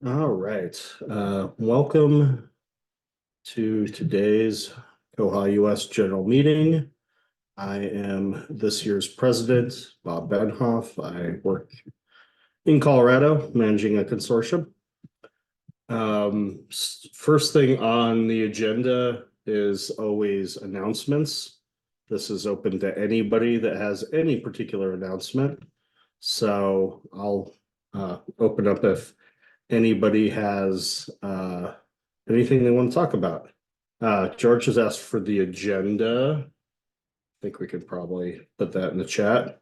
All right. Welcome to today's Koha-US General Meeting. I am this year's president, Bob Benhoff. I work in Colorado, managing a consortium. First thing on the agenda is always announcements. This is open to anybody that has any particular announcement. So I'll open up if anybody has anything they want to talk about. George has asked for the agenda. I think we could probably put that in the chat.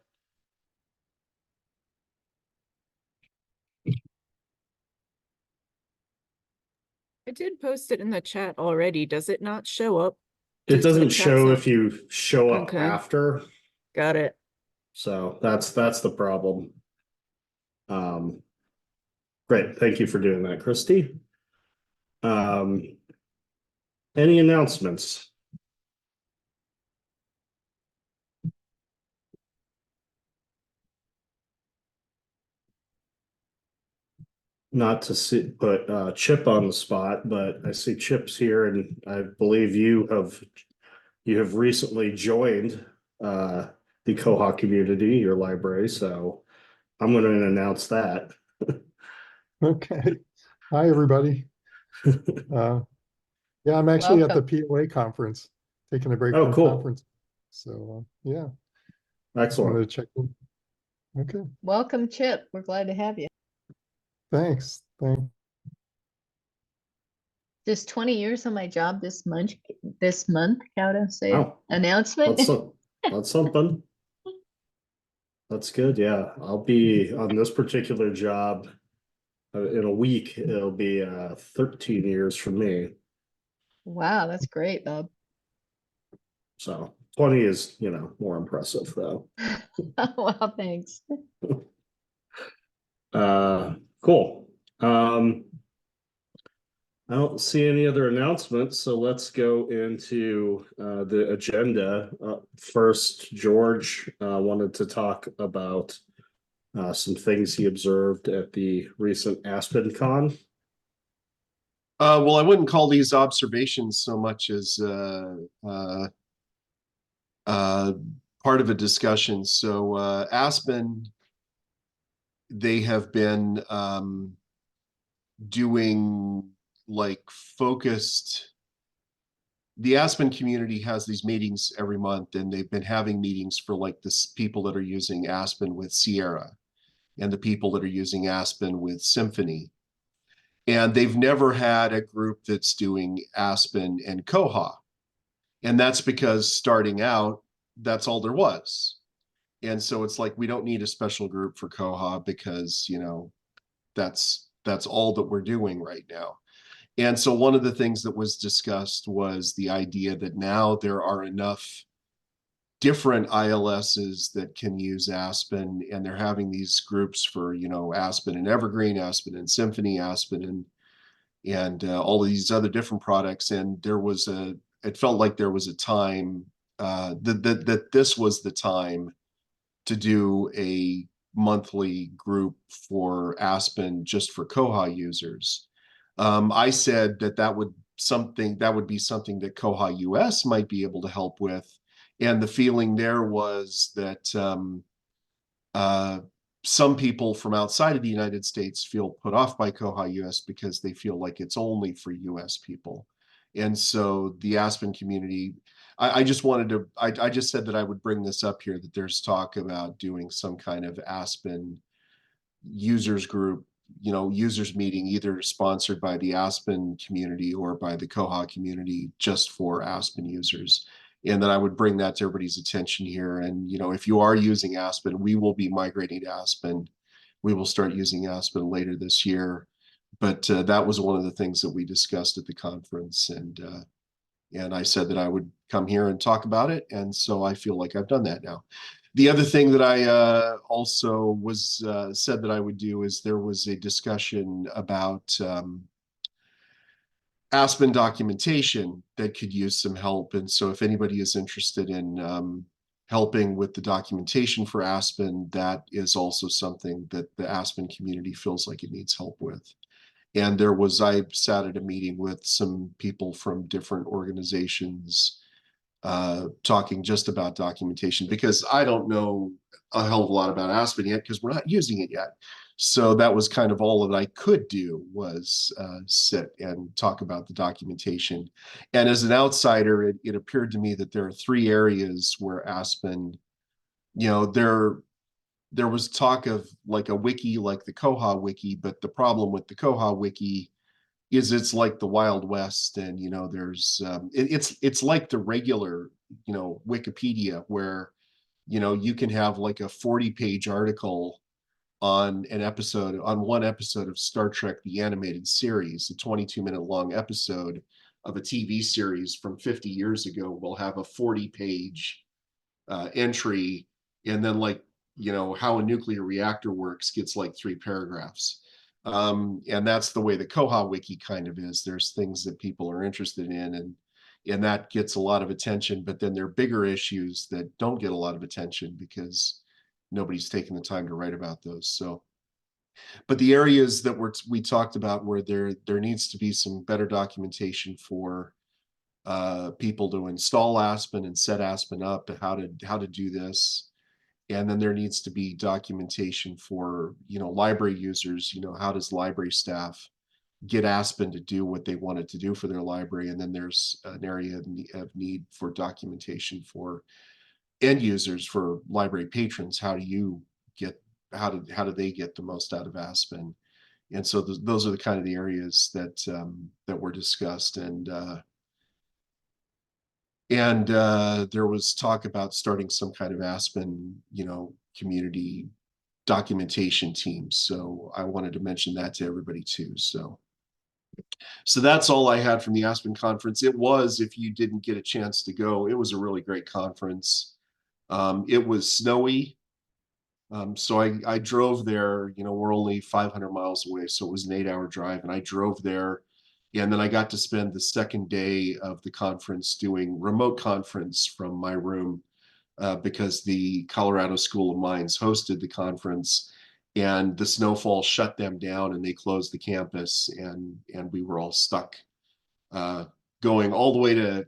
I did post it in the chat already. Does it not show up? It Does the doesn't chat show sound- if you show up Okay. after, Got it. so that's the problem. Great, thank you for doing that, Kristi. Any announcements? Not to put Chip on the spot, but I see Chip's here, and I believe you have recently joined the Koha community, your library. So I'm going to announce that. Okay. Hi, everybody. Yeah, I'm actually at the Welcome. POA conference, taking a break Oh, from cool. conference. So, yeah, Excellent. wanted to check in. Okay, Welcome, Chip. We're glad to have you. thanks. Just 20 years on my job this month. How to say Wow. announcement? That's something. That's good. Yeah, I'll be on this particular job in a week. It'll be 13 years for me. Wow, that's great, Bob. So 20 is, more impressive though. Wow, thanks. Cool. I don't see any other announcements, so let's go into the agenda. First, George wanted to talk about some things he observed at the recent Aspen Con. Well, I wouldn't call these observations so much as part of a discussion. So Aspen, they have been doing like focused. The Aspen community has these meetings every month, and they've been having meetings for like the people that are using Aspen with Sierra and the people that are using Aspen with Symphony. And they've never had a group that's doing Aspen and Koha. And that's because starting out, that's all there was. And so it's like, we don't need a special group for Koha because, that's all that we're doing right now. And so one of the things that was discussed was the idea that now there are enough different ILSs that can use Aspen, and they're having these groups for, Aspen and Evergreen, Aspen and Symphony, Aspen and all of these other different products. And it felt like there was a time that this was the time to do a monthly group for Aspen just for Koha users. I said that would be something that Koha-US might be able to help with. And the feeling there was that some people from outside of the United States feel put off by Koha-US because they feel like it's only for US people. And so the Aspen community, I just said that I would bring this up here, that there's talk about doing some kind of Aspen users group, users meeting, either sponsored by the Aspen community or by the Koha community, just for Aspen users. And then I would bring that to everybody's attention here. And, if you are using Aspen, we will be migrating to Aspen. We will start using Aspen later this year. But that was one of the things that we discussed at the conference. And I said that I would come here and talk about it. And so I feel like I've done that now. The other thing that I also said that I would do is there was a discussion about Aspen documentation that could use some help. And so if anybody is interested in helping with the documentation for Aspen, that is also something that the Aspen community feels like it needs help with. And I sat at a meeting with some people from different organizations talking just about documentation, because I don't know a hell of a lot about Aspen yet because we're not using it yet. So that was kind of all that I could do, was sit and talk about the documentation. And as an outsider, it appeared to me that there are 3 areas where Aspen, there was talk of like a wiki, like the Koha wiki, but the problem with the Koha wiki is it's like the Wild West, and there's it's like the regular Wikipedia, where you can have like a 40-page article on one episode of Star Trek the animated series. A 22-minute long episode of a TV series from 50 years ago will have a 40-page entry, and then like how a nuclear reactor works gets like 3 paragraphs. And that's the way the Koha wiki kind of is. There's things that people are interested in, and that gets a lot of attention, but then there are bigger issues that don't get a lot of attention because nobody's taking the time to write about those. So, but the areas that we talked about where there needs to be some better documentation for people to install Aspen and set Aspen up, how to do this. And then there needs to be documentation for, library users, how does library staff get Aspen to do what they want it to do for their library? And then there's an area of need for documentation for end users, for library patrons. How do they get the most out of Aspen? And so those are the kind of the areas that were discussed. And there was talk about starting some kind of Aspen, community documentation team. So I wanted to mention that to everybody too. So that's all I had from the Aspen conference. It was, if you didn't get a chance to go, it was a really great conference. It was snowy. So I drove there, we're only 500 miles away. So it was an 8-hour drive, and I drove there. And then I got to spend the second day of the conference doing remote conference from my room, because the Colorado School of Mines hosted the conference, and the snowfall shut them down and they closed the campus, and we were all stuck going all the way to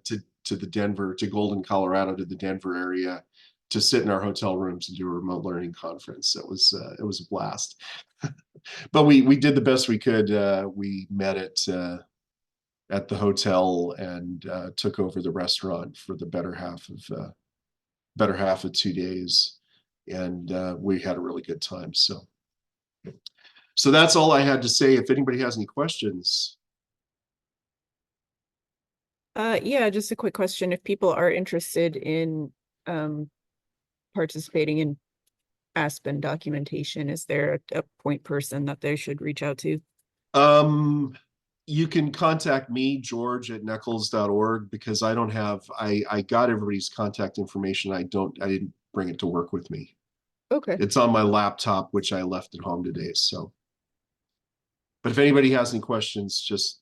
the Denver, to Golden, Colorado, to the Denver area to sit in our hotel rooms and do a remote learning conference. It was a blast. But we did the best we could. We met at the hotel and took over the restaurant for the better half of 2 days, and we had a really good time. So that's all I had to say. If anybody has any questions. Yeah, just a quick question. If people are interested in participating in Aspen documentation, is there a point person that they should reach out to? You can contact me, George, at NEKLS.org, because I don't have, I got everybody's contact information. I didn't bring it to work with me. Okay. It's on my laptop, which I left at home today. So, but if anybody has any questions, just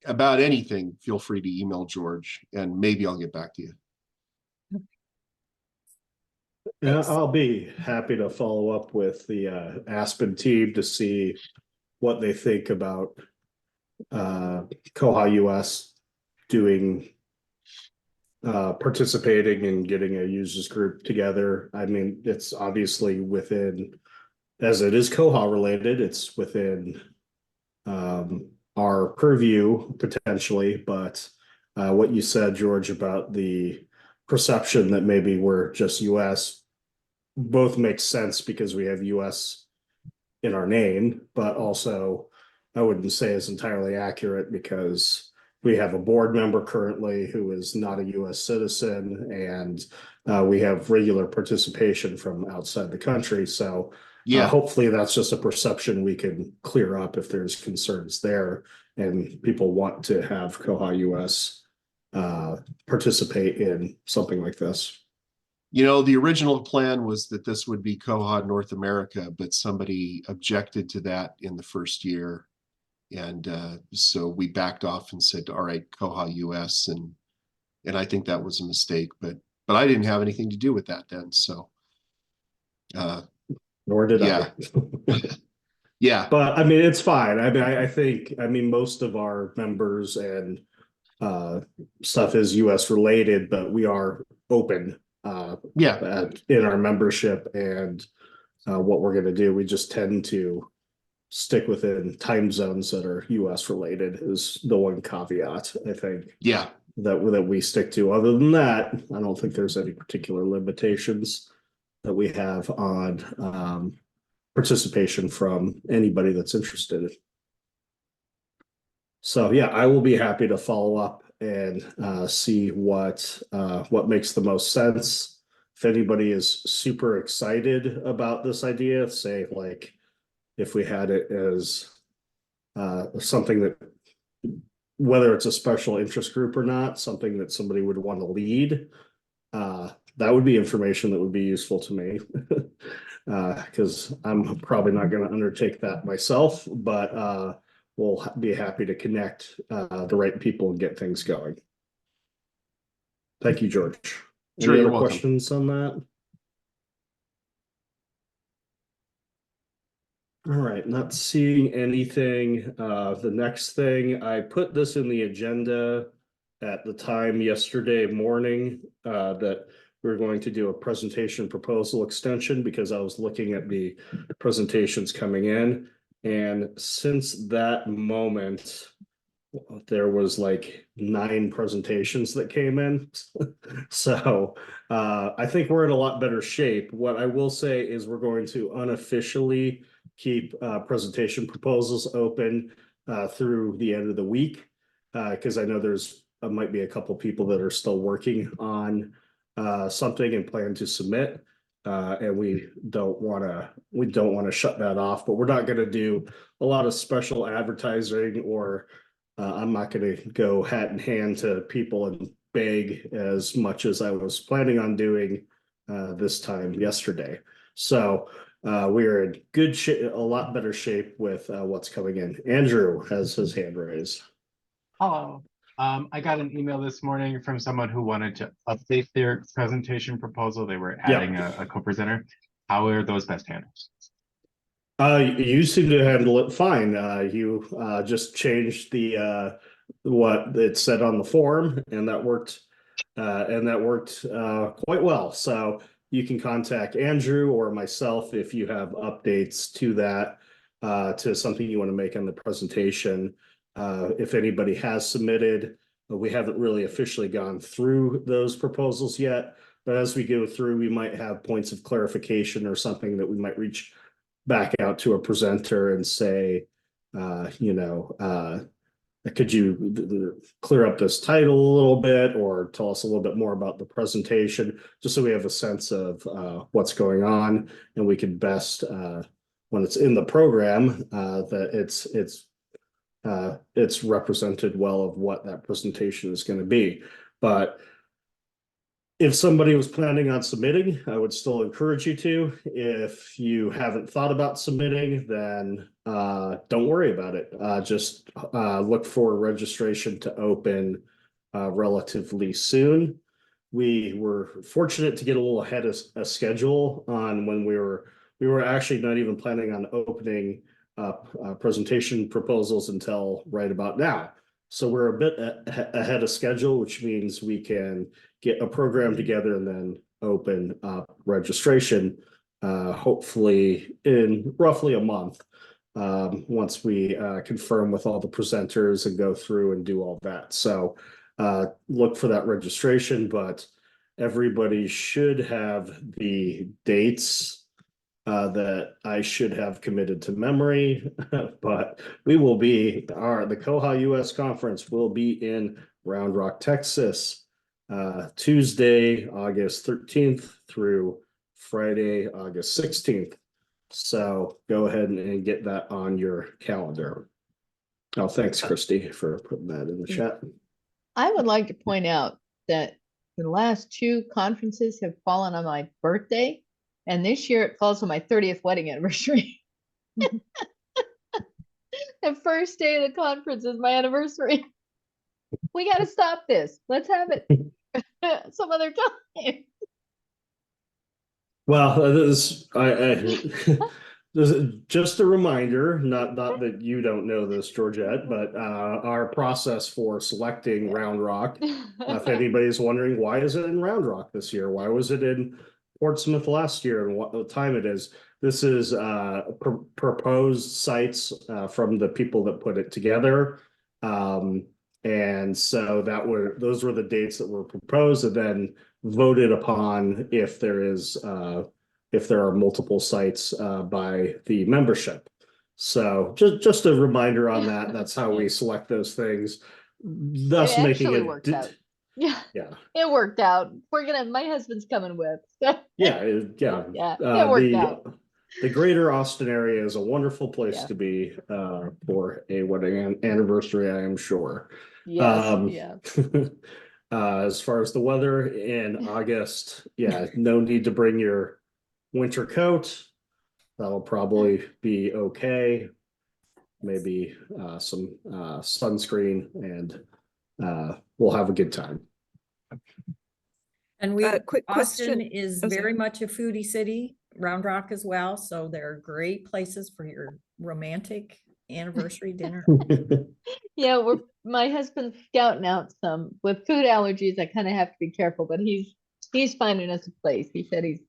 about anything, feel free to email George, and maybe I'll get back to you. Yeah, Thanks. I'll be happy to follow up with the Aspen team to see what they think about Koha-US doing participating and getting a users group together. I mean, it's obviously within, as it is Koha related, it's within our purview potentially, but what you said, George, about the perception that maybe we're just US, both makes sense because we have US in our name, but also I wouldn't say is entirely accurate because we have a board member currently who is not a US citizen, and we have regular participation from outside the country. So Yeah, hopefully that's just a perception we can clear up if there's concerns there and people want to have Koha-US participate in something like this. the original plan was that this would be Koha North America, but somebody objected to that in the first year. And so we backed off and said, all right, Koha-US. And I think that was a mistake, but I didn't have anything to do with that then. So Nor did yeah. I. Yeah, But I mean, it's fine. I mean, I think, I mean, most of our members and stuff is US related, but we are open yeah, in our membership and what we're gonna do. We just tend to stick within time zones that are US related is the one caveat, I think, yeah. that we stick to. Other than that, I don't think there's any particular limitations that we have on participation from anybody that's interested. So yeah, I will be happy to follow up and see what makes the most sense. If anybody is super excited about this idea, say like if we had it as something that, whether it's a special interest group or not, something that somebody would want to lead, that would be information that would be useful to me. Because I'm probably not going to undertake that myself, but we'll be happy to connect the right people and get things going. Thank you, George. Sure, Any you're other welcome. questions on that? All right, not seeing anything. The next thing, I put this in the agenda at the time yesterday morning that we were going to do a presentation proposal extension because I was looking at the presentations coming in. And since that moment, there was like 9 presentations that came in. So I think we're in a lot better shape. What I will say is we're going to unofficially keep presentation proposals open through the end of the week because I know there's might be a couple people that are still working on something and plan to submit. And we don't want to shut that off, but we're not going to do a lot of special advertising or I'm not going to go hat in hand to people and beg as much as I was planning on doing this time yesterday. So we're in good shape, a lot better shape with what's coming in. Andrew has his hand raised. Hello. I got an email this morning from someone who wanted to update their presentation proposal. They were adding a co-presenter. How are those best handled? You seem to handle it fine. You just changed the what it said on the form, and that worked. Quite well. So you can contact Andrew or myself if you have updates to that, to something you want to make on the presentation. If anybody has submitted, we haven't really officially gone through those proposals yet. But as we go through, we might have points of clarification or something that we might reach back out to a presenter and say, could you clear up this title a little bit or tell us a little bit more about the presentation, just so we have a sense of what's going on and we can best, when it's in the program, that it's represented well of what that presentation is going to be. But if somebody was planning on submitting, I would still encourage you to. If you haven't thought about submitting, then don't worry about it. Just look for registration to open relatively soon. We were fortunate to get a little ahead of a schedule on when we were actually not even planning on opening up presentation proposals until right about now. So we're a bit ahead of schedule, which means we can get a program together and then open up registration, hopefully in roughly a month, once we confirm with all the presenters and go through and do all that. So look for that registration, but everybody should have the dates that I should have committed to memory, but we will be, the Koha-US conference will be in Round Rock, Texas, Tuesday, August 13th through Friday, August 16th. So go ahead and get that on your calendar. Oh, thanks, Kristi, for putting that in the chat. I would like to point out that the last 2 conferences have fallen on my birthday, and this year it falls on my 30th wedding anniversary. The first day of the conference is my anniversary. We got to stop this. Let's have it some other time. Well, Just a reminder, not that you don't know this, Georgette, but our process for selecting Round Rock. If anybody's wondering, why is it in Round Rock this year? Why was it in Portsmouth last year, and what time it is? This is proposed sites from the people that put it together. And so those were the dates that were proposed and then voted upon if there are multiple sites by the membership. So just a reminder on that. That's how we select those things, thus It making actually it. worked out. Yeah, Yeah, it worked out. My husband's coming with. So. yeah, Yeah, it worked out. The greater Austin area is a wonderful place Yeah. to be for a wedding anniversary, I am sure. Yes, yeah. As far as the weather in August, yeah, no need to bring your winter coat. That'll probably be okay. Maybe some sunscreen, and we'll have a good time. And Quick Austin question. is Oh, sorry. very much a foodie city, Round Rock as well, so they're great places for your romantic anniversary dinner. Yeah, my husband's scouting out some with food allergies. I kind of have to be careful, but he's finding us a place. He said he's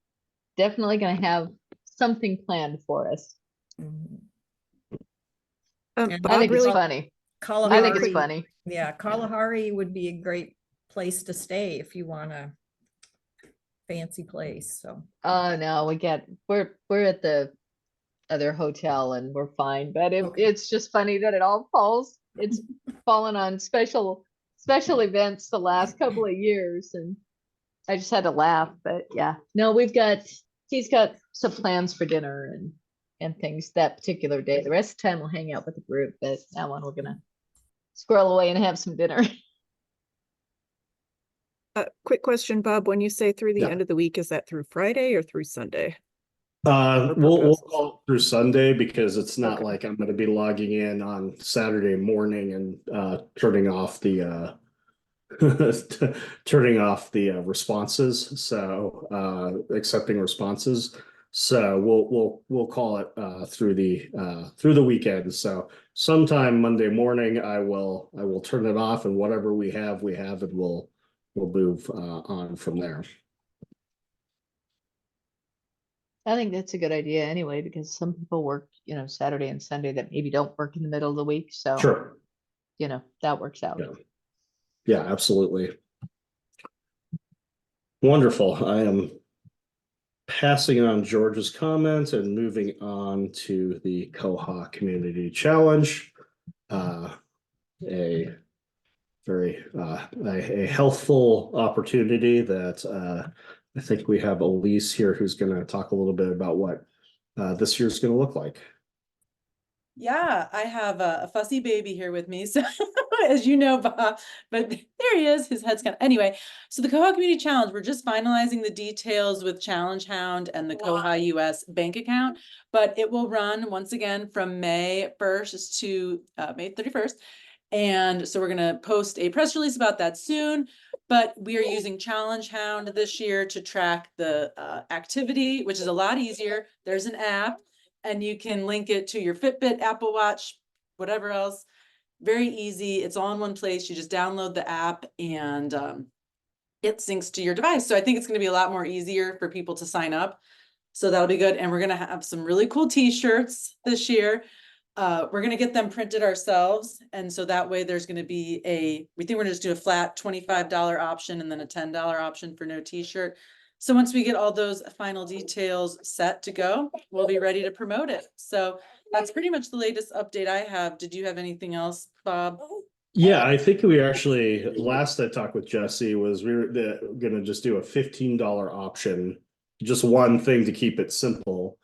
definitely going to have something planned for us. Mhm. Bob, And I think it's really, funny. Kalahari, I think it's funny. yeah, Kalahari would be a great place to stay if you want a fancy place, so. Oh no, we're at the other hotel and we're fine, but Okay. it's just funny that it all falls. It's fallen on special events the last couple of years, and I just had to laugh. But yeah, no, he's got some plans for dinner and things that particular day. The rest of the time we'll hang out with the group, but that one we're gonna squirrel away and have some dinner. quick question, Bob, when you say through the Yeah. end of the week, is that through Friday or through Sunday? We'll proposals. call it through Sunday because it's not Okay. like I'm going to be logging in on Saturday morning and turning off the responses. So accepting responses. So we'll call it through the weekend. So sometime Monday morning I will turn it off, and whatever we have, and we'll move on from there. I think that's a good idea anyway, because some people work, Saturday and Sunday that maybe don't work in the middle of the week. So, Sure. That works out. Yeah. Yeah, absolutely. Wonderful. I am passing on George's comment and moving on to the Koha Community Challenge. A very a healthful opportunity that I think we have Elise here who's going to talk a little bit about what this year's going to look like. Yeah, I have a fussy baby here with me. So as you know, Bob, but there he is, his head's kind of, anyway. So the Koha Community Challenge, we're just finalizing the details with Challenge Hound and the Koha-US bank account, but it will run once again from May 1st to May 31st. And so we're going to post a press release about that soon, but we are using Challenge Hound this year to track the activity, which is a lot easier. There's an app, and you can link it to your Fitbit, Apple Watch, whatever else. Very easy. It's all in one place. You just download the app and it syncs to your device. So I think it's going to be a lot more easier for people to sign up. So that'll be good. And we're going to have some really cool t-shirts this year. We're going to get them printed ourselves. And so that way there's going to be we think we're going to just do a flat $25 option and then a $10 option for no t-shirt. So once we get all those final details set to go, we'll be ready to promote it. So that's pretty much the latest update I have. Did you have anything else, Bob? Yeah, I think we actually, last I talked with Jesse was we were going to just do a $15 option, just one thing to keep it simple.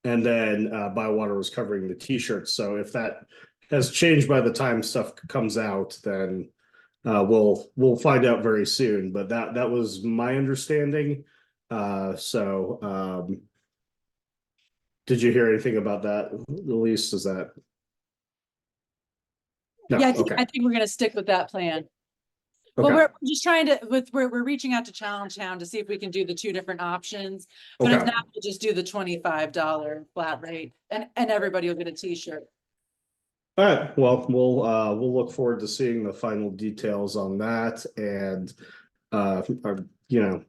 And then ByWater was covering the t-shirts. So if that has changed by the time stuff comes out, then we'll find out very soon. But that was my understanding. Did you hear anything about that? Elise, is that? No, Yeah, okay. I think we're going to stick with that plan. Well, Okay. we're just trying to, we're reaching out to Challenge Town to see if we can do the two different options. But if Okay. not, we'll just do the $25 flat rate and everybody will get a t-shirt. All right, well, we'll look forward to seeing the final details on that and you know,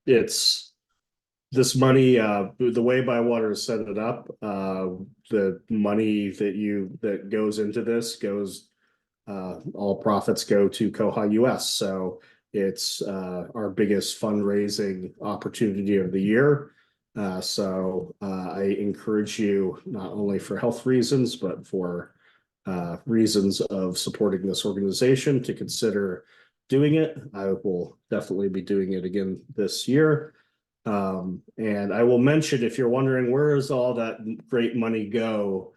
it's this money, the way ByWater has set it up, the money that goes into this goes, all profits go to Koha-US. So it's our biggest fundraising opportunity of the year. So I encourage you, not only for health reasons, but for reasons of supporting this organization, to consider doing it. I will definitely be doing it again this year. And I will mention, if you're wondering where does all that great money go,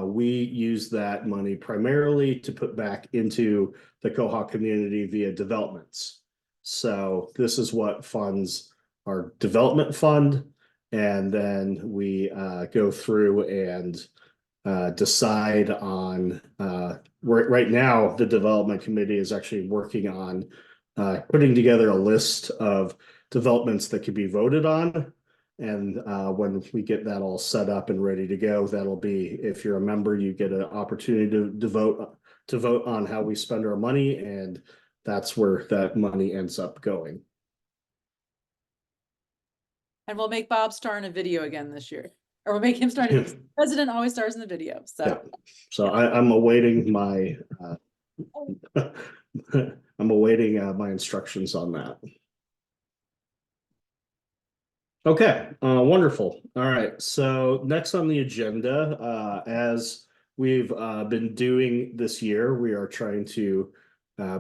we use that money primarily to put back into the Koha community via developments. So this is what funds our development fund, and then we go through and decide on right now the development committee is actually working on putting together a list of developments that could be voted on. And when we get that all set up and ready to go, that'll be, if you're a member, you get an opportunity to vote on how we spend our money, and that's where that money ends up going. And we'll make Bob star in a video again this year. Or we'll make him star in the president always stars in the video. So Yeah. So I'm awaiting my I'm awaiting my instructions on that. Okay, wonderful. All right, so next on the agenda, as we've been doing this year, we are trying to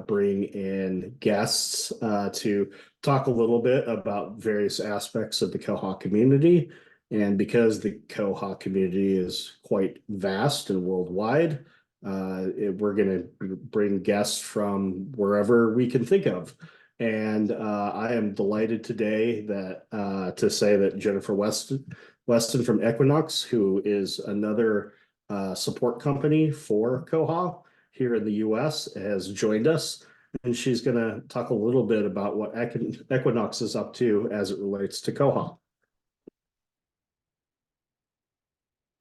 bring in guests to talk a little bit about various aspects of the Koha community. And because the Koha community is quite vast and worldwide, we're going to bring guests from wherever we can think of. And I am delighted today that to say that Jennifer Weston from Equinox, who is another support company for Koha here in the US, has joined us. And she's going to talk a little bit about what Equinox is up to as it relates to Koha.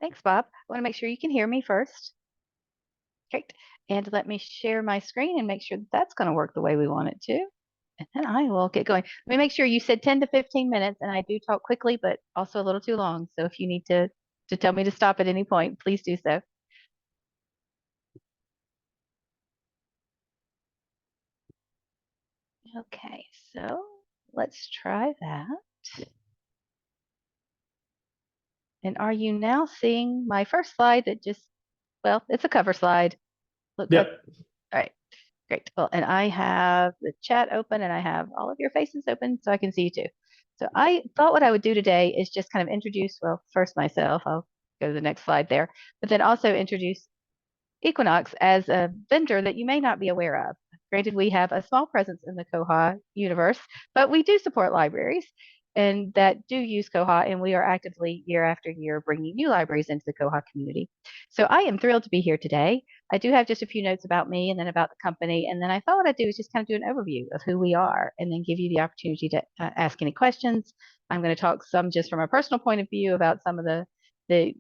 Thanks, Bob. I want to make sure you can hear me first. Great. And let me share my screen and make sure that that's going to work the way we want it to. And then I will get going. Let me make sure you said 10 to 15 minutes, and I do talk quickly, but also a little too long. So if you need to tell me to stop at any point, please do so. Okay, so let's try that. And are you now seeing my first slide that just, well, it's a cover slide. Look up. Yep. All right, great. Well, and I have the chat open and I have all of your faces open so I can see you too. So I thought what I would do today is just kind of introduce, well, first myself, I'll go to the next slide there, but then also introduce Equinox as a vendor that you may not be aware of. Granted, we have a small presence in the Koha universe, but we do support libraries and that do use Koha, and we are actively year after year bringing new libraries into the Koha community. So I am thrilled to be here today. I do have just a few notes about me and then about the company, and then I thought what I'd do is just kind of do an overview of who we are and then give you the opportunity to ask any questions. I'm going to talk some just from a personal point of view about some of the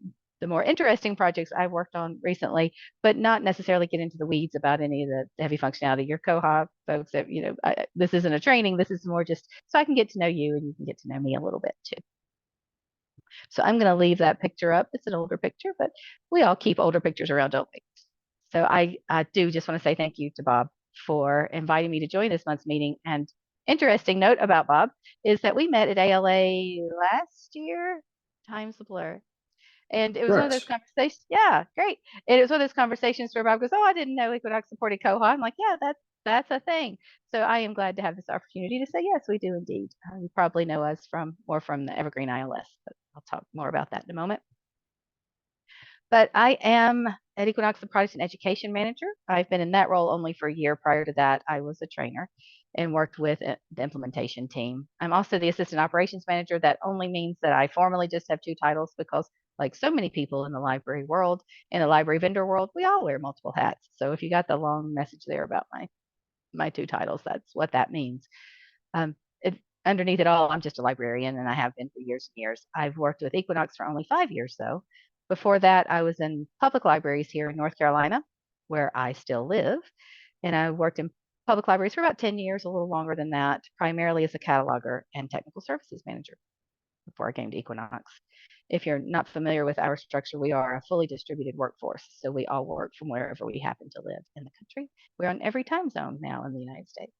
more interesting projects I've worked on recently, but not necessarily get into the weeds about any of the heavy functionality. Your Koha folks, that this isn't a training. This is more just so I can get to know you and you can get to know me a little bit too. So I'm going to leave that picture up. It's an older picture, but we all keep older pictures around, don't we? So I do just want to say thank you to Bob for inviting me to join this month's meeting. And interesting note about Bob is that we met at ALA last year. Time's a blur. And it was one of those conversations. Yeah, great. And it was one of those conversations where Bob goes, "Oh, I didn't know Equinox supported Koha." I'm like, "Yeah, that's a thing." So I am glad to have this opportunity to say, yes, we do indeed. You probably know us more from the Evergreen ILS, but I'll talk more about that in a moment. But I am at Equinox the Product and Education Manager. I've been in that role only for a year. Prior to that, I was a trainer and worked with the implementation team. I'm also the Assistant Operations Manager. That only means that I formally just have two titles because, like so many people in the library world, in the library vendor world, we all wear multiple hats. So if you got the long message there about my my two titles. That's what that means. Underneath it all, I'm just a librarian, and I have been for years and years. I've worked with Equinox for only 5 years, though. Before that, I was in public libraries here in North Carolina, where I still live. And I worked in public libraries for about 10 years, a little longer than that, primarily as a cataloger and technical services manager before I came to Equinox. If you're not familiar with our structure, we are a fully distributed workforce. So we all work from wherever we happen to live in the country. We're on every time zone now in the United States.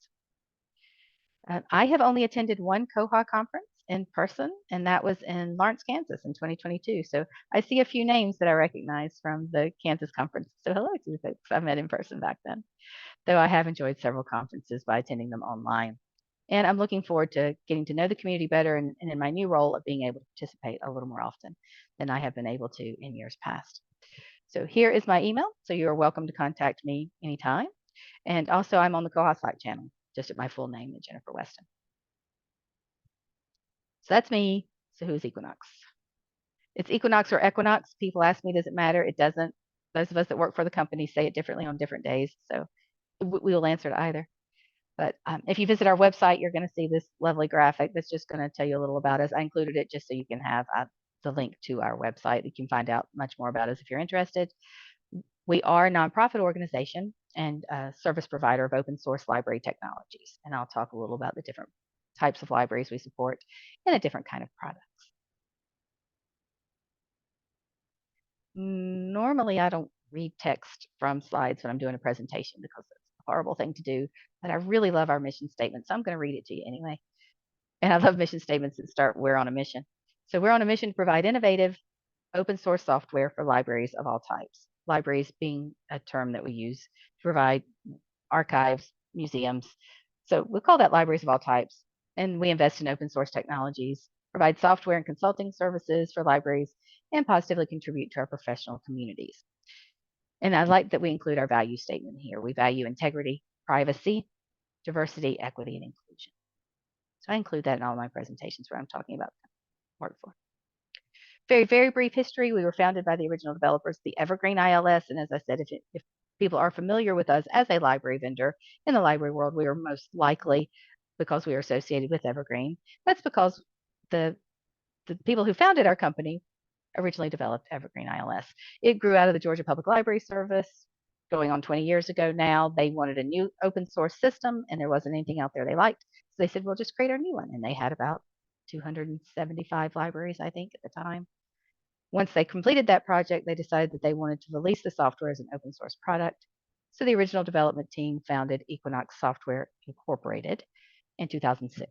I have only attended one Koha conference in person, and that was in Lawrence, Kansas in 2022. So I see a few names that I recognize from the Kansas conference. So hello to the folks I met in person back then, though I have enjoyed several conferences by attending them online. And I'm looking forward to getting to know the community better and in my new role of being able to participate a little more often than I have been able to in years past. So here is my email. So you are welcome to contact me anytime. And also I'm on the Koha Slack channel, just at my full name, Jennifer Weston. So that's me. So who's Equinox? It's Equinox or Equinox. People ask me, does it matter? It doesn't. Those of us that work for the company say it differently on different days. So we will answer to either. But if you visit our website, you're going to see this lovely graphic that's just going to tell you a little about us. I included it just so you can have the link to our website. You can find out much more about us if you're interested. We are a nonprofit organization and a service provider of open source library technologies. And I'll talk a little about the different types of libraries we support and a different kind of products. Normally, I don't read text from slides when I'm doing a presentation because it's a horrible thing to do, but I really love our mission statement, so I'm going to read it to you anyway. And I love mission statements that start, we're on a mission. So we're on a mission to provide innovative open source software for libraries of all types. Libraries being a term that we use to provide archives, museums. So we call that libraries of all types. And we invest in open source technologies, provide software and consulting services for libraries, and positively contribute to our professional communities. And I like that we include our value statement here. We value integrity, privacy, diversity, equity, and inclusion. So I include that in all my presentations where I'm talking about work for. Very, very brief history. We were founded by the original developers, the Evergreen ILS. And as I said, if people are familiar with us as a library vendor in the library world, we are most likely because we are associated with Evergreen. That's because the people who founded our company originally developed Evergreen ILS. It grew out of the Georgia Public Library Service going on 20 years ago now. They wanted a new open source system and there wasn't anything out there they liked. So they said, we'll just create our new one. And they had about 275 libraries, I think, at the time. Once they completed that project, they decided that they wanted to release the software as an open source product. So the original development team founded Equinox Software Incorporated in 2006.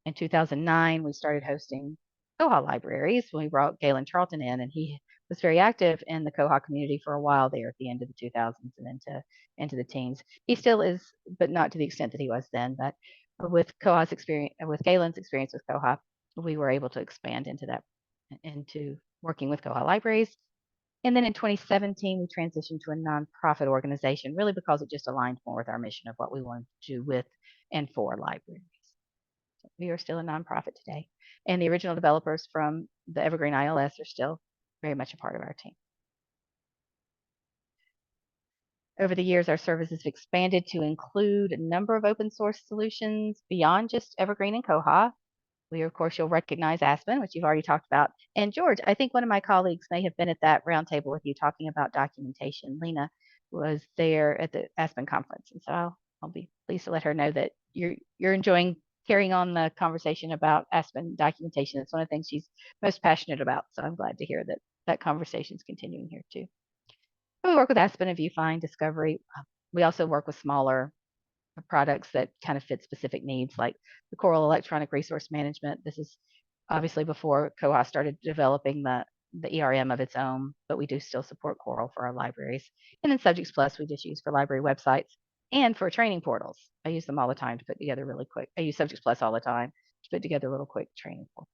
In 2009, we started hosting Koha libraries when we brought Galen Charlton in, and he was very active in the Koha community for a while there at the end of the 2000s and into the teens. He still is, but not to the extent that he was then. But with Koha's experience, with Galen's experience with Koha, we were able to expand into working with Koha libraries. And then in 2017, we transitioned to a nonprofit organization, really because it just aligned more with our mission of what we wanted to do with and for libraries. So we are still a nonprofit today. And the original developers from the Evergreen ILS are still very much a part of our team. Over the years, our services have expanded to include a number of open source solutions beyond just Evergreen and Koha. We, of course, you'll recognize Aspen, which you've already talked about. And George, I think one of my colleagues may have been at that roundtable with you talking about documentation. Lena was there at the Aspen conference. And so I'll be pleased to let her know that you're enjoying carrying on the conversation about Aspen documentation. It's one of the things she's most passionate about. So I'm glad to hear that that conversation is continuing here too. We work with Aspen and Viewfind, Discovery. We also work with smaller products that kind of fit specific needs, like the Coral Electronic Resource Management. This is obviously before Koha started developing the ERM of its own, but we do still support Coral for our libraries. And then Subjects Plus, we just use for library websites and for training portals. I use them all the time to put together really quick. I use Subjects Plus all the time to put together little quick training portals.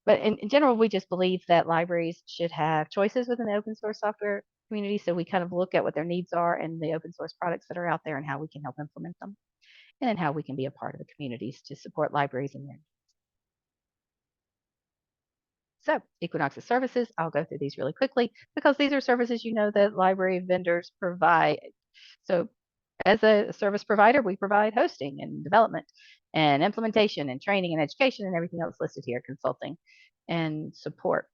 But in general, we just believe that libraries should have choices within the open source software community. So we kind of look at what their needs are and the open source products that are out there and how we can help implement them, and then how we can be a part of the communities to support libraries and their needs. So Equinox's services, I'll go through these really quickly because these are services you know that library vendors provide. So As a service provider, we provide hosting and development and implementation and training and education and everything else listed here, consulting and support.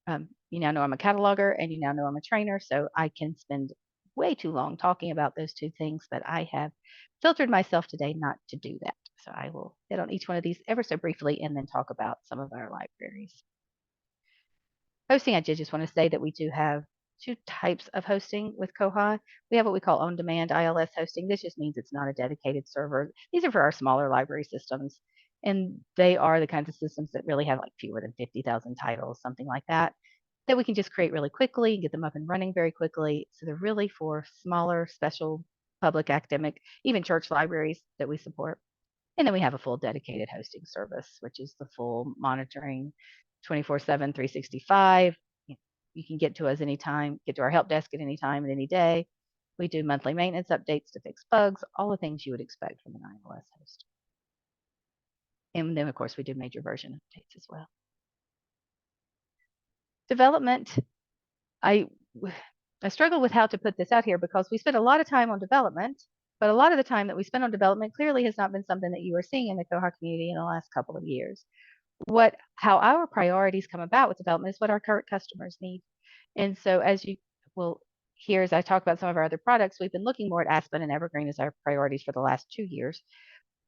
You now know I'm a cataloger and you now know I'm a trainer, so I can spend way too long talking about those two things, but I have filtered myself today not to do that. So I will hit on each one of these ever so briefly and then talk about some of our libraries. Hosting, I did just want to say that we do have two types of hosting with Koha. We have what we call on-demand ILS hosting. This just means it's not a dedicated server. These are for our smaller library systems, and they are the kinds of systems that really have like fewer than 50,000 titles, something like that, that we can just create really quickly and get them up and running very quickly. So they're really for smaller, special, public, academic, even church libraries that we support. And then we have a full dedicated hosting service, which is the full monitoring 24/7, 365. You can get to us anytime, get to our help desk at any time and any day. We do monthly maintenance updates to fix bugs, all the things you would expect from an ILS host. And then, of course, we do major version updates as well. Development, I struggle with how to put this out here because we spend a lot of time on development, but a lot of the time that we spend on development clearly has not been something that you are seeing in the Koha community in the last couple of years. How our priorities come about with development is what our current customers need. And so as you will hear, as I talk about some of our other products, we've been looking more at Aspen and Evergreen as our priorities for the last 2 years.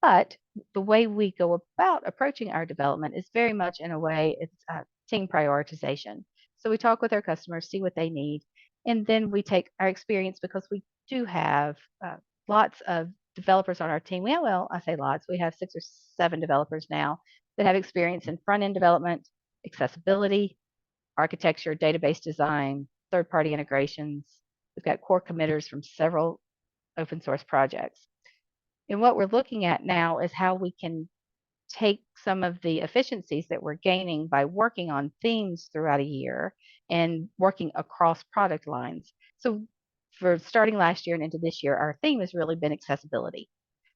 But the way we go about approaching our development is very much in a way, it's team prioritization. So we talk with our customers, see what they need, and then we take our experience because we do have lots of developers on our team. Well, I say lots, we have 6 or 7 developers now that have experience in front-end development, accessibility, architecture, database design, third-party integrations. We've got core committers from several open source projects. And what we're looking at now is how we can take some of the efficiencies that we're gaining by working on themes throughout a year and working across product lines. So for starting last year and into this year, our theme has really been accessibility.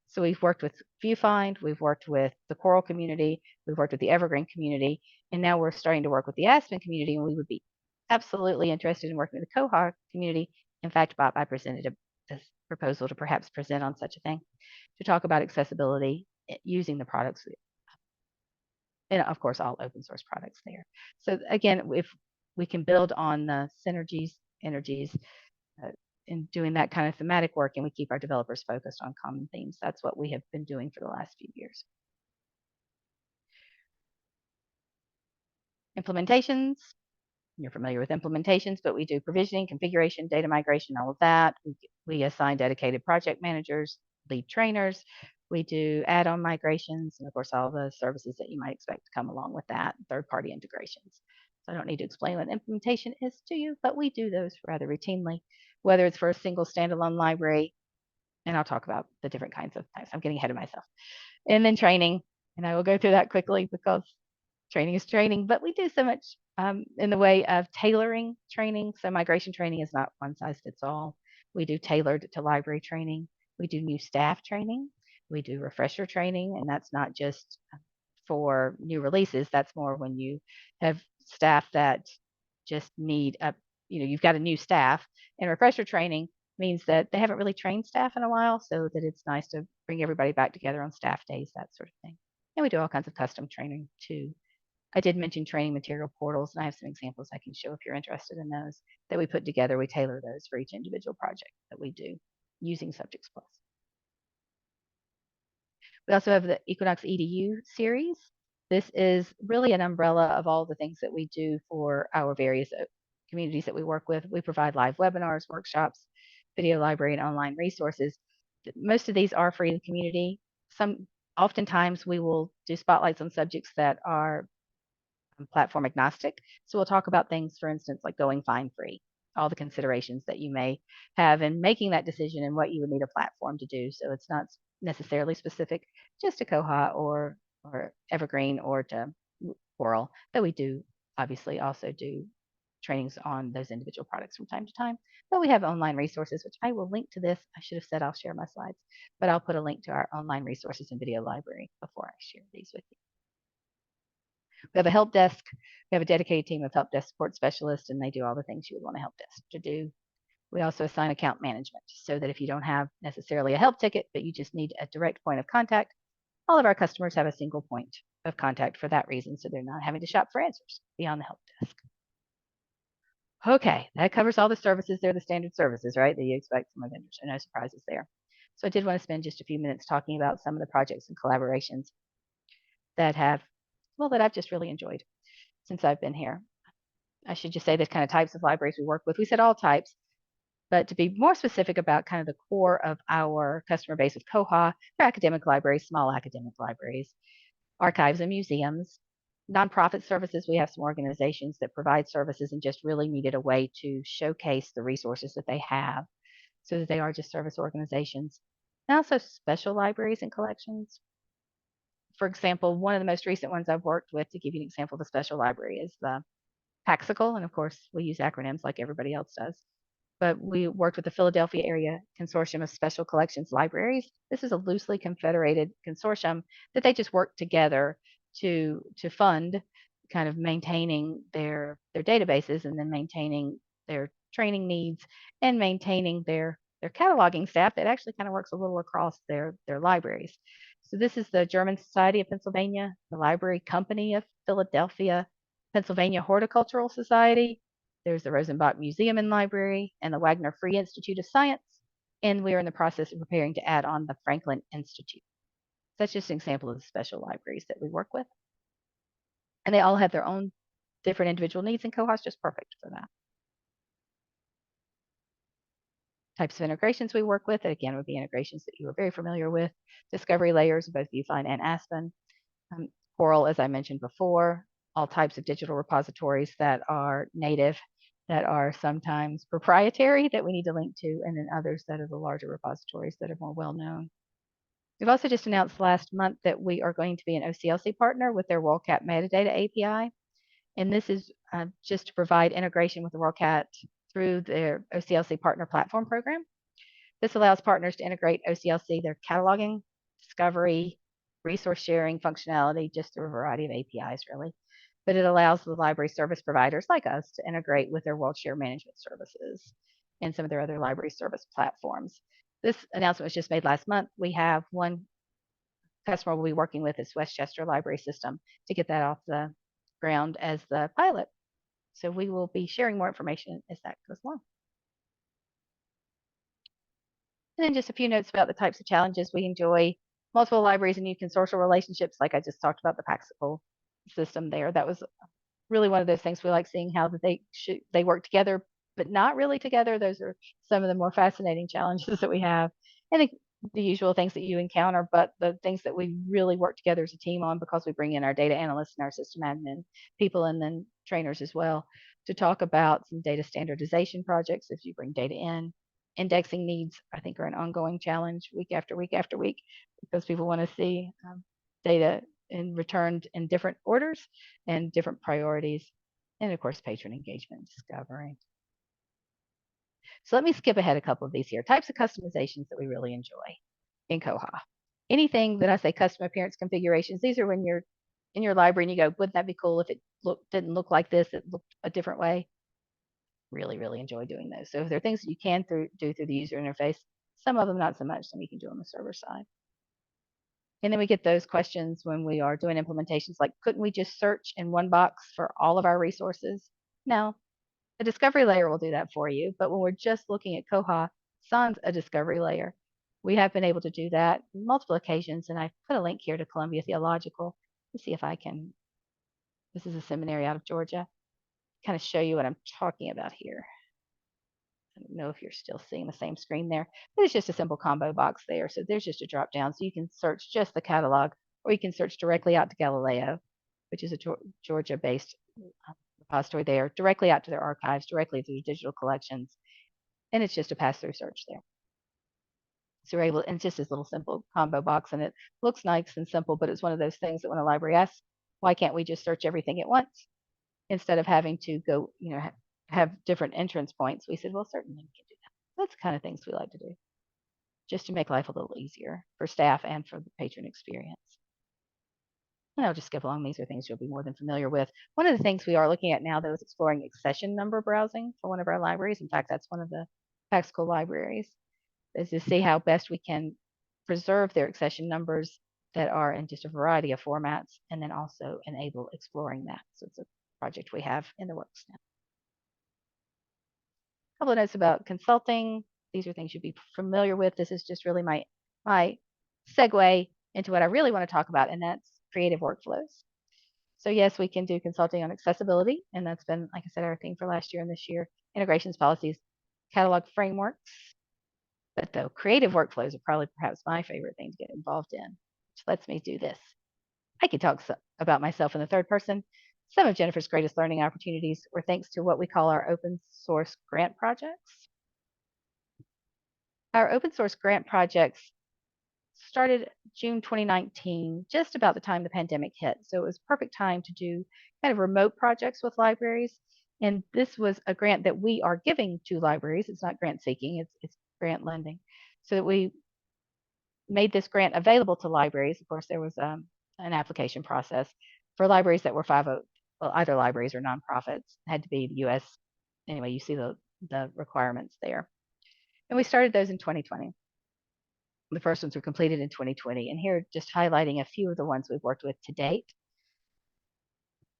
So we've worked with ViewFind, we've worked with the Coral community, we've worked with the Evergreen community, and now we're starting to work with the Aspen community, and we would be absolutely interested in working with the Koha community. In fact, Bob, I presented a proposal to perhaps present on such a thing, to talk about accessibility using the products, and of course, all open source products there. So again, if we can build on the synergies, energies, in doing that kind of thematic work, and we keep our developers focused on common themes. That's what we have been doing for the last few years. Implementations, you're familiar with implementations, but we do provisioning, configuration, data migration, all of that. We assign dedicated project managers, lead trainers. We do add-on migrations, and of course, all the services that you might expect to come along with that, third-party integrations. So I don't need to explain what implementation is to you, but we do those rather routinely, whether it's for a single standalone library, and I'll talk about the different kinds of types. I'm getting ahead of myself. And then training, and I will go through that quickly because training is training, but we do so much in the way of tailoring training. So migration training is not one size fits all. We do tailored to library training. We do new staff training. We do refresher training, and that's not just for new releases. That's more when you have staff that just need you've got a new staff, and refresher training means that they haven't really trained staff in a while, so that it's nice to bring everybody back together on staff days, that sort of thing. And we do all kinds of custom training too. I did mention training material portals, and I have some examples I can show if you're interested in those that we put together. We tailor those for each individual project that we do using Subjects Plus. We also have the Equinox EDU series. This is really an umbrella of all the things that we do for our various communities that we work with. We provide live webinars, workshops, video library, and online resources. Most of these are free to the community. Oftentimes we will do spotlights on subjects that are platform agnostic. So we'll talk about things, for instance, like going fine free, all the considerations that you may have in making that decision and what you would need a platform to do. So it's not necessarily specific just to Koha or Evergreen or to Coral, but we do obviously also do trainings on those individual products from time to time. But we have online resources, which I will link to this. I should have said I'll share my slides, but I'll put a link to our online resources and video library before I share these with you. We have a help desk. We have a dedicated team of help desk support specialists, and they do all the things you would want a help desk to do. We also assign account management so that if you don't have necessarily a help ticket, but you just need a direct point of contact, all of our customers have a single point of contact for that reason. So they're not having to shop for answers beyond the help desk. Okay, that covers all the services. They're the standard services, right, that you expect from a vendor. So no surprises there. So I did want to spend just a few minutes talking about some of the projects and collaborations that I've just really enjoyed since I've been here. I should just say the kind of types of libraries we work with. We said all types, but to be more specific about kind of the core of our customer base with Koha, they're academic libraries, small academic libraries, archives and museums, nonprofit services. We have some organizations that provide services and just really needed a way to showcase the resources that they have so that they are just service organizations. And also special libraries and collections. For example, one of the most recent ones I've worked with, to give you an example of the special library, is the Paxical. And of course, we use acronyms like everybody else does. But we worked with the Philadelphia Area Consortium of Special Collections Libraries. This is a loosely confederated consortium that they just work together to fund kind of maintaining their databases and then maintaining their training needs and maintaining their cataloging staff that actually kind of works a little across their libraries. So this is the German Society of Pennsylvania, the Library Company of Philadelphia, Pennsylvania Horticultural Society. There's the Rosenbach Museum and Library and the Wagner Free Institute of Science. And we are in the process of preparing to add on the Franklin Institute. That's just an example of the special libraries that we work with. And they all have their own different individual needs, and Koha is just perfect for that. Types of integrations we work with, again, would be integrations that you are very familiar with. Discovery layers of both Viewfind and Aspen. Coral, as I mentioned before, all types of digital repositories that are native, that are sometimes proprietary that we need to link to, and then others that are the larger repositories that are more well-known. We've also just announced last month that we are going to be an OCLC partner with their WorldCat metadata API. And this is just to provide integration with the WorldCat through their OCLC Partner Platform program. This allows partners to integrate OCLC, their cataloging, discovery, resource sharing functionality, just through a variety of APIs, really. But it allows the library service providers like us to integrate with their WorldShare management services and some of their other library service platforms. This announcement was just made last month. We have one customer we'll be working with is Westchester Library System to get that off the ground as the pilot. So we will be sharing more information as that goes along. And then just a few notes about the types of challenges we enjoy. Multiple libraries and new consortial relationships, like I just talked about the Paxical system there. That was really one of those things we like seeing how that they work together, but not really together. Those are some of the more fascinating challenges that we have. And the usual things that you encounter, but the things that we really work together as a team on, because we bring in our data analysts and our system admin people and then trainers as well to talk about some data standardization projects. If you bring data in, indexing needs, I think, are an ongoing challenge week after week after week, because people want to see data returned in different orders and different priorities. And of course, patron engagement and discovery. So let me skip ahead a couple of these here. Types of customizations that we really enjoy in Koha. Anything that I say custom appearance configurations, these are when you're in your library and you go, wouldn't that be cool if it didn't look like this, it looked a different way. Really, really enjoy doing those. So if there are things that you can do through the user interface, some of them not so much, some you can do on the server side. And then we get those questions when we are doing implementations like, couldn't we just search in one box for all of our resources? No, the discovery layer will do that for you. But when we're just looking at Koha sans a discovery layer, we have been able to do that on multiple occasions. And I put a link here to Columbia Theological. Let's see if I can. This is a seminary out of Georgia. Kind of show you what I'm talking about here. I don't know if you're still seeing the same screen there, but it's just a simple combo box there. So there's just a drop down. So you can search just the catalog, or you can search directly out to Galileo, which is a Georgia-based repository there, directly out to their archives, directly to their digital collections. And it's just a pass-through search there. So we're able, and it's just this little simple combo box, and it looks nice and simple, but it's one of those things that when a library asks, why can't we just search everything at once instead of having to go, have different entrance points? We said, well, certainly we can do that. That's the kind of things we like to do, just to make life a little easier for staff and for the patron experience. And I'll just skip along. These are things you'll be more than familiar with. One of the things we are looking at now, though, is exploring accession number browsing for one of our libraries. In fact, that's one of the school libraries, is to see how best we can preserve their accession numbers that are in just a variety of formats, and then also enable exploring that. So it's a project we have in the works now. A couple of notes about consulting. These are things you'd be familiar with. This is just really my segue into what I really want to talk about, and that's creative workflows. So yes, we can do consulting on accessibility, and that's been, like I said, our theme for last year and this year. Integrations, policies, catalog frameworks. But though creative workflows are probably perhaps my favorite thing to get involved in, which lets me do this. I could talk about myself in the third person. Some of Jennifer's greatest learning opportunities were thanks to what we call our open source grant projects. Our open source grant projects started June 2019, just about the time the pandemic hit. So it was perfect time to do kind of remote projects with libraries. And this was a grant that we are giving to libraries. It's not grant seeking, it's grant lending. So that we made this grant available to libraries. Of course, there was an application process for libraries that were 501, well, either libraries or nonprofits. It had to be the US. Anyway, you see the requirements there. And we started those in 2020. The first ones were completed in 2020. And here, just highlighting a few of the ones we've worked with to date,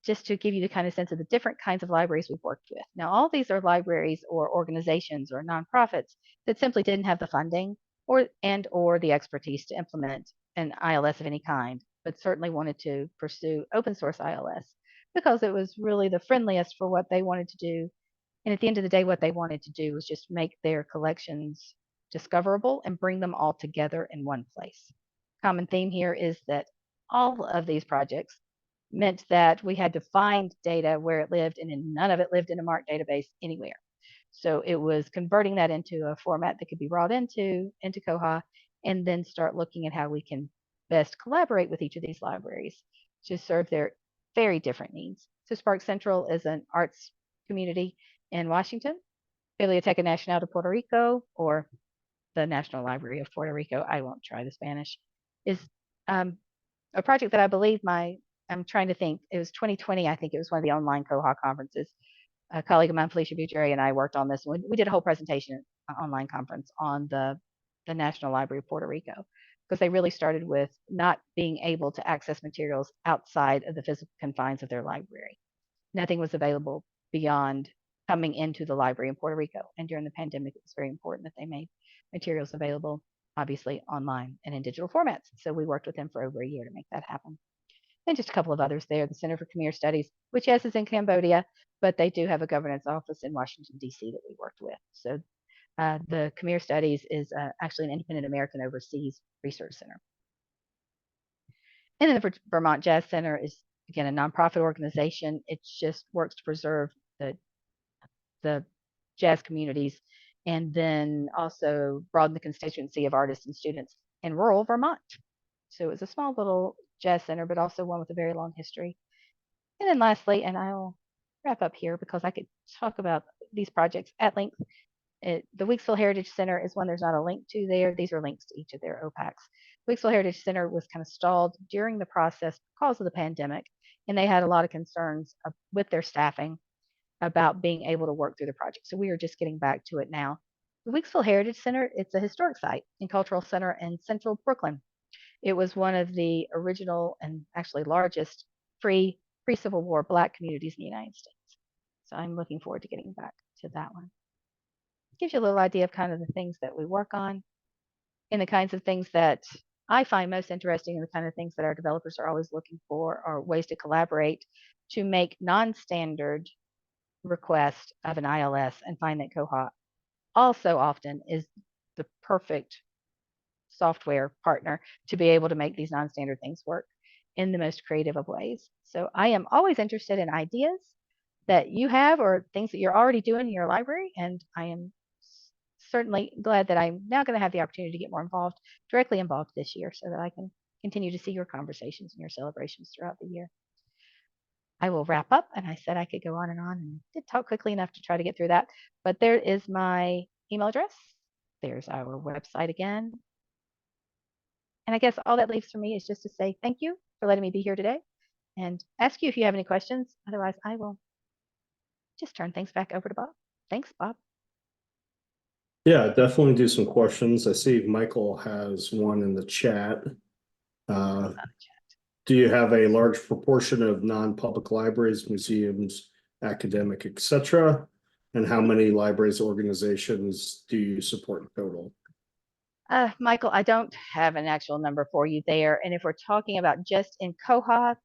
just to give you the kind of sense of the different kinds of libraries we've worked with. Now, all these are libraries or organizations or nonprofits that simply didn't have the funding or the expertise to implement an ILS of any kind, but certainly wanted to pursue open source ILS because it was really the friendliest for what they wanted to do. And at the end of the day, what they wanted to do was just make their collections discoverable and bring them all together in one place. Common theme here is that all of these projects meant that we had to find data where it lived, and none of it lived in a MARC database anywhere. So it was converting that into a format that could be brought into Koha, and then start looking at how we can best collaborate with each of these libraries to serve their very different needs. So Spark Central is an arts community in Washington. Biblioteca Nacional de Puerto Rico, or the National Library of Puerto Rico, I won't try the Spanish, is a project that I believe I'm trying to think, it was 2020, I think it was one of the online Koha conferences. A colleague of mine, Felicia Bujeri, and I worked on this. We did a whole presentation, online conference on the National Library of Puerto Rico, because they really started with not being able to access materials outside of the physical confines of their library. Nothing was available beyond coming into the library in Puerto Rico. And during the pandemic, it was very important that they made materials available, obviously online and in digital formats. So we worked with them for over a year to make that happen. And just a couple of others there. The Center for Khmer Studies, which yes, is in Cambodia, but they do have a governance office in Washington, D.C. that we worked with. So the Khmer Studies is actually an independent American overseas research center. And then the Vermont Jazz Center is, again, a nonprofit organization. It just works to preserve the jazz communities, and then also broaden the constituency of artists and students in rural Vermont. So it's a small little jazz center, but also one with a very long history. And then lastly, and I'll wrap up here because I could talk about these projects at length. The Weeksville Heritage Center is one there's not a link to there. These are links to each of their OPACs. Weeksville Heritage Center was kind of stalled during the process because of the pandemic, and they had a lot of concerns with their staffing about being able to work through the project. So we are just getting back to it now. The Weeksville Heritage Center, it's a historic site and cultural center in central Brooklyn. It was one of the original and actually largest pre-Civil War Black communities in the United States. So I'm looking forward to getting back to that one. Gives you a little idea of kind of the things that we work on and the kinds of things that I find most interesting, and the kind of things that our developers are always looking for are ways to collaborate to make non-standard request of an ILS, and find that Koha also often is the perfect software partner to be able to make these non-standard things work in the most creative of ways. So I am always interested in ideas that you have or things that you're already doing in your library, and I am certainly glad that I'm now going to have the opportunity to get more directly involved this year, so that I can continue to see your conversations and your celebrations throughout the year. I will wrap up, and I said I could go on, and did talk quickly enough to try to get through that. But there is my email address. There's our website again. And I guess all that leaves for me is just to say thank you for letting me be here today, and ask you if you have any questions. Otherwise, I will just turn things back over to Bob. Thanks, Bob. Yeah, definitely do some questions. I see Michael has one in the chat. Do you have a large proportion of non-public libraries, museums, academic, etc.? And how many libraries, organizations do you support in total? Michael, I don't have an actual number for you there. And if we're talking about just in Koha,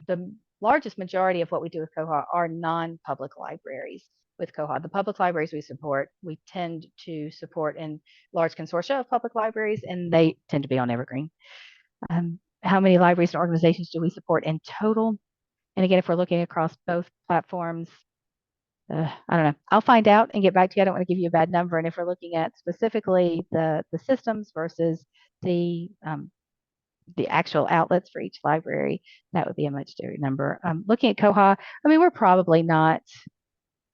the largest majority of what we do with Koha are non-public libraries. With Koha, the public libraries we tend to support in large consortia of public libraries, and they tend to be on Evergreen. How many libraries and organizations do we support in total? And again, if we're looking across both platforms, I don't know. I'll find out and get back to you. I don't want to give you a bad number. And if we're looking at specifically the systems versus the actual outlets for each library, that would be a much bigger number. Looking at Koha, I mean, we're probably not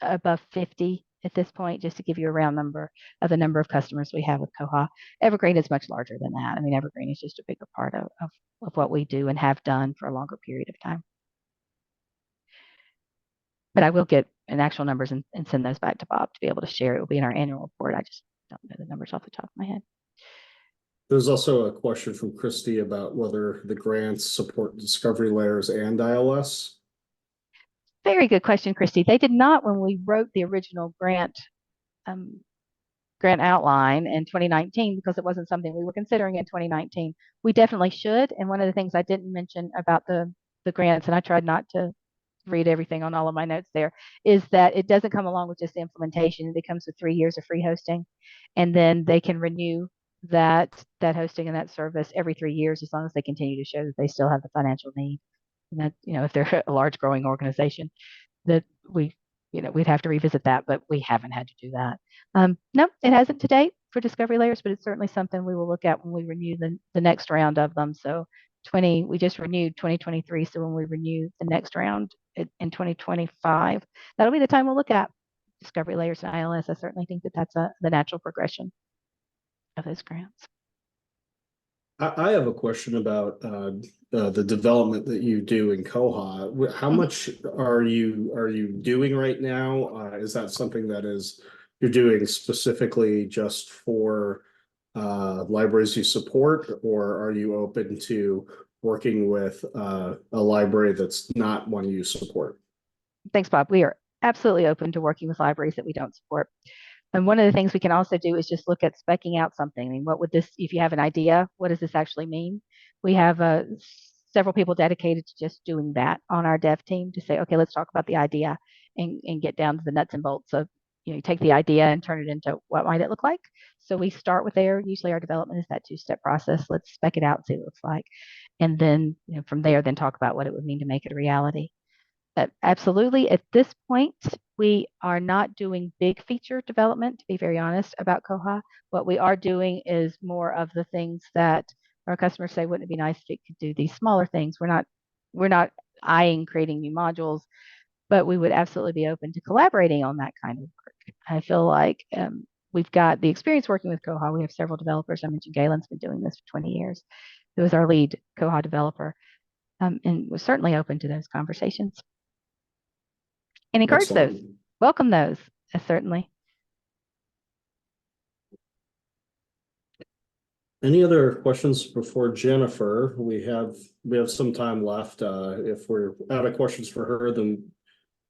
above 50 at this point, just to give you a round number of the number of customers we have with Koha. Evergreen is much larger than that. I mean, Evergreen is just a bigger part of what we do and have done for a longer period of time. But I will get an actual numbers and send those back to Bob to be able to share. It will be in our annual report. I just don't know the numbers off the top of my head. There's also a question from Kristi about whether the grants support discovery layers and ILS. Very good question, Kristi. They did not when we wrote the original grant outline in 2019 because it wasn't something we were considering in 2019. We definitely should. And one of the things I didn't mention about the grants, and I tried not to read everything on all of my notes there, is that it doesn't come along with just the implementation. It comes with 3 years of free hosting, and then they can renew that hosting and that service every 3 years as long as they continue to show that they still have the financial need. And that, if they're a large growing organization, that we'd have to revisit that, but we haven't had to do that. No, it hasn't to date for discovery layers, but it's certainly something we will look at when we renew the next round of them. So we just renewed 2023. So when we renew the next round in 2025, that'll be the time we'll look at discovery layers and ILS. I certainly think that that's the natural progression of those grants. I have a question about the development that you do in Koha. How much are you doing right now? Is that something that you're doing specifically just for libraries you support, or are you open to working with a library that's not one you support? Thanks, Bob. We are absolutely open to working with libraries that we don't support. And one of the things we can also do is just look at speccing out something. I mean, what would this, if you have an idea, what does this actually mean? We have several people dedicated to just doing that on our dev team to say, okay, let's talk about the idea and get down to the nuts and bolts of, you take the idea and turn it into what might it look like. So we start with there. Usually our development is that 2-step process. Let's spec it out, see what it looks like. And then from there, then talk about what it would mean to make it a reality. Absolutely. At this point, we are not doing big feature development, to be very honest about Koha. What we are doing is more of the things that our customers say, wouldn't it be nice if it could do these smaller things? We're not eyeing creating new modules, but we would absolutely be open to collaborating on that kind of work. I feel like we've got the experience working with Koha. We have several developers. I mentioned Galen's been doing this for 20 years. He was our lead Koha developer, and we're certainly open to those conversations. And encourage those, welcome those, certainly. Any other questions before Jennifer? We have some time left. If we're out of questions for her, then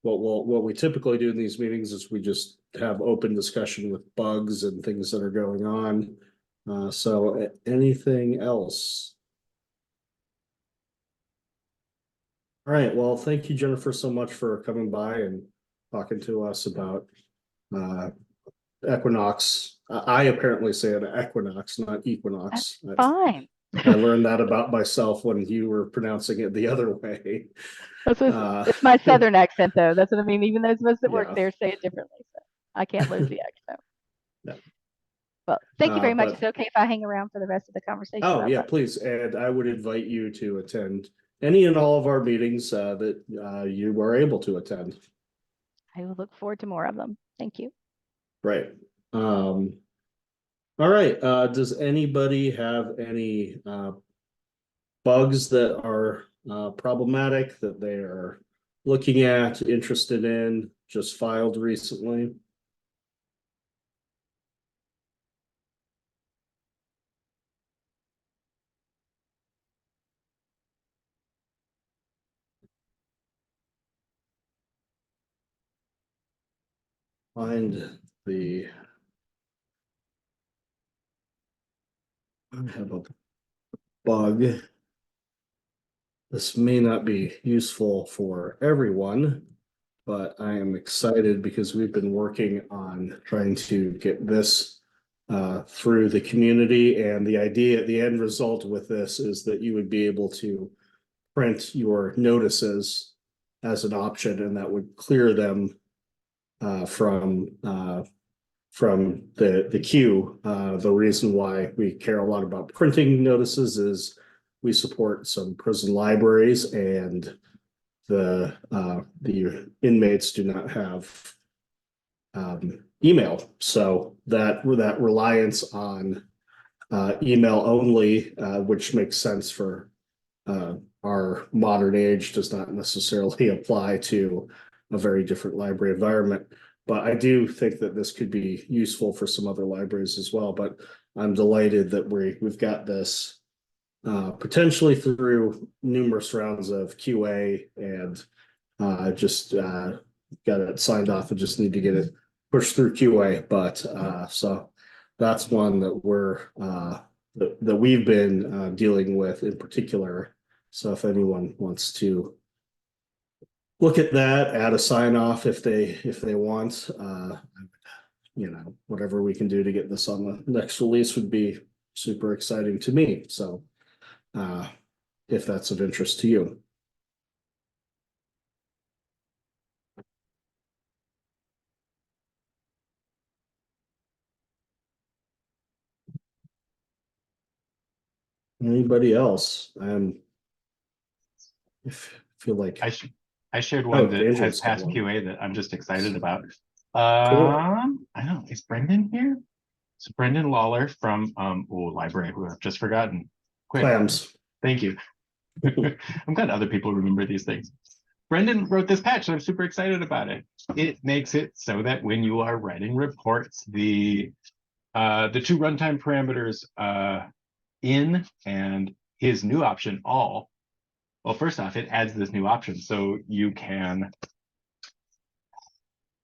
what we typically do in these meetings is we just have open discussion with bugs and things that are going on. So anything else? All right. Well, thank you, Jennifer, so much for coming by and talking to us about equinox. I apparently say it equinox, not equinox. That's fine. I learned that about myself when you were pronouncing it the other way. It's my southern accent, though. That's what I mean. Even those of us that work there say it differently. So I can't lose the accent. Yeah. Well, thank you very much. It's okay if I hang around for the rest of the conversation. Oh, yeah, please. And I would invite you to attend any and all of our meetings that you were able to attend. I will look forward to more of them. Thank you. Right. All right. Does anybody have any bugs that are problematic that they are looking at, interested in, just filed recently? find the. I have a bug. This may not be useful for everyone, but I am excited because we've been working on trying to get this through the community. And the idea, the end result with this is that you would be able to print your notices as an option, and that would clear them from the queue. The reason why we care a lot about printing notices is we support some prison libraries, and the inmates do not have email, so that reliance on email only, which makes sense for our modern age, does not necessarily apply to a very different library environment. But I do think that this could be useful for some other libraries as well. But I'm delighted that we've got this potentially through numerous rounds of QA, and just got it signed off. I just need to get it pushed through QA. But so that's one that we've been dealing with in particular. So if anyone wants to look at that, add a sign off if they want, whatever we can do to get this on the next release would be super exciting to me. So if that's of interest to you. Anybody else? I feel like I shared one that Andrew's has got passed one. QA that I'm just excited about. Cool. I don't know, is Brendan here? So Brendan Lawler from library, who I've just forgotten. Quick, Clams. thank you. I'm glad other people remember these things. Brendan wrote this patch, and I'm super excited about it. It makes it so that when you are writing reports, the two runtime parameters in and his new option all. Well, first off, it adds this new option, so you can.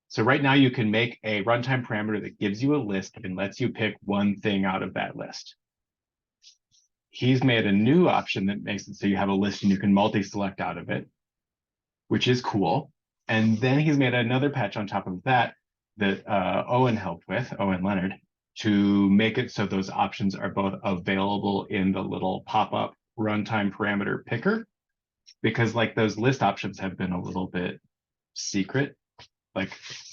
So right now you can make a runtime parameter that gives you a list and lets you pick one thing out of that list. He's made a new option that makes it so you have a list and you can multi-select out of it, which is cool. And then he's made another patch on top of that Owen helped with, Owen Leonard, to make it so those options are both available in the little pop-up runtime parameter picker, because like those list options have been a little bit secret, like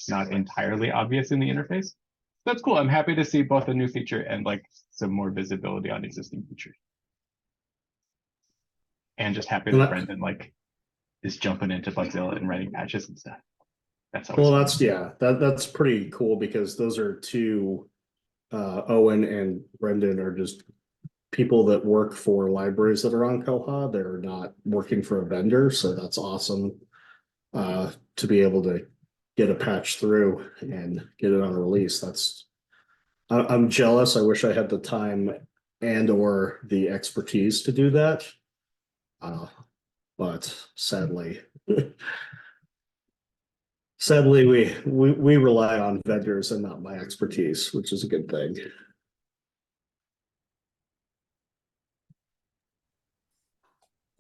not entirely obvious in the interface. That's cool. I'm happy to see both a new feature and like some more visibility on existing features. And just happy that Brendan like is jumping into Bugzilla and writing patches and stuff. That's always that's pretty cool, because those are two Owen and Brendan are just people that work for libraries that are on Koha. They're not working for a vendor, so that's awesome to be able to get a patch through and get it on a release. I'm jealous. I wish I had the time and or the expertise to do that. But sadly, we rely on vendors and not my expertise, which is a good thing.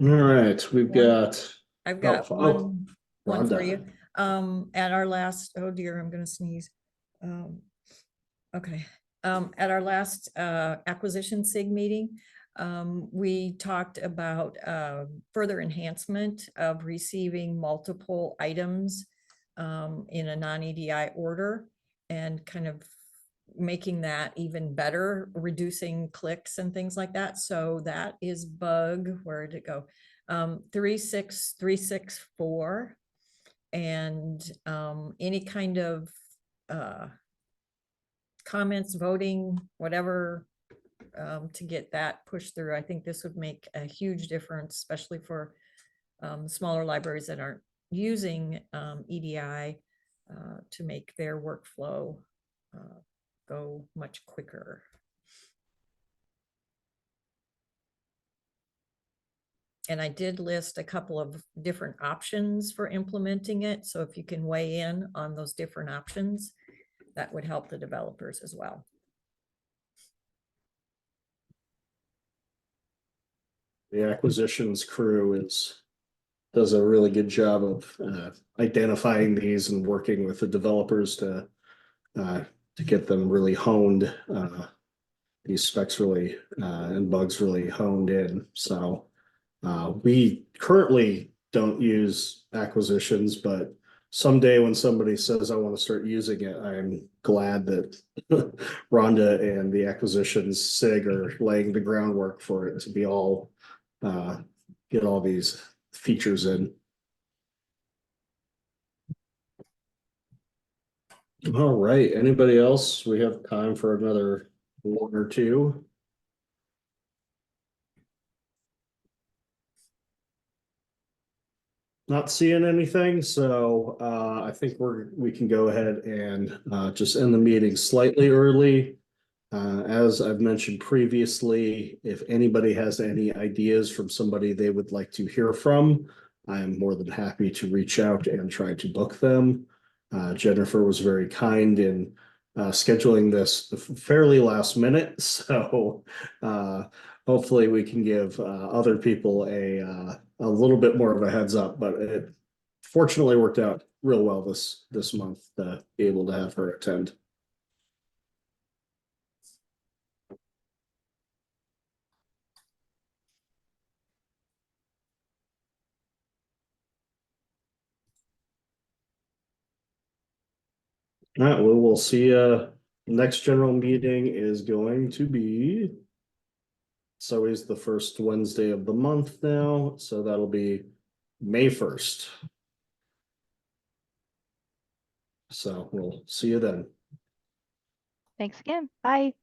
All right, I've got one for you. At our last, oh dear, I'm gonna sneeze. Okay. At our last acquisition SIG meeting, we talked about further enhancement of receiving multiple items in a non-EDI order, and kind of making that even better, reducing clicks and things like that. So that is bug, where did it go? 36364. And any kind of comments, voting, whatever, to get that pushed through. I think this would make a huge difference, especially for smaller libraries that aren't using EDI to make their workflow go much quicker. And I did list a couple of different options for implementing it. So if you can weigh in on those different options, that would help the developers as well. The acquisitions crew does a really good job of identifying these and working with the developers to get them really honed. These specs really and bugs really honed in. So we currently don't use acquisitions, but someday when somebody says I want to start using it, I'm glad that Rhonda and the acquisitions SIG are laying the groundwork for it to be all get all these features in. All right, anybody else? We have time for another one or two. Not seeing anything, so I think we can go ahead and just end the meeting slightly early. As I've mentioned previously, if anybody has any ideas from somebody they would like to hear from, I am more than happy to reach out and try to book them. Jennifer was very kind in scheduling this fairly last minute, so hopefully we can give other people a little bit more of a heads up, but it fortunately worked out real well this month to be able to have her attend. All right, well, we'll see you. Next general meeting is going to be, it's always the first Wednesday of the month now, so that'll be May 1st. So we'll see you then. Thanks again. Bye.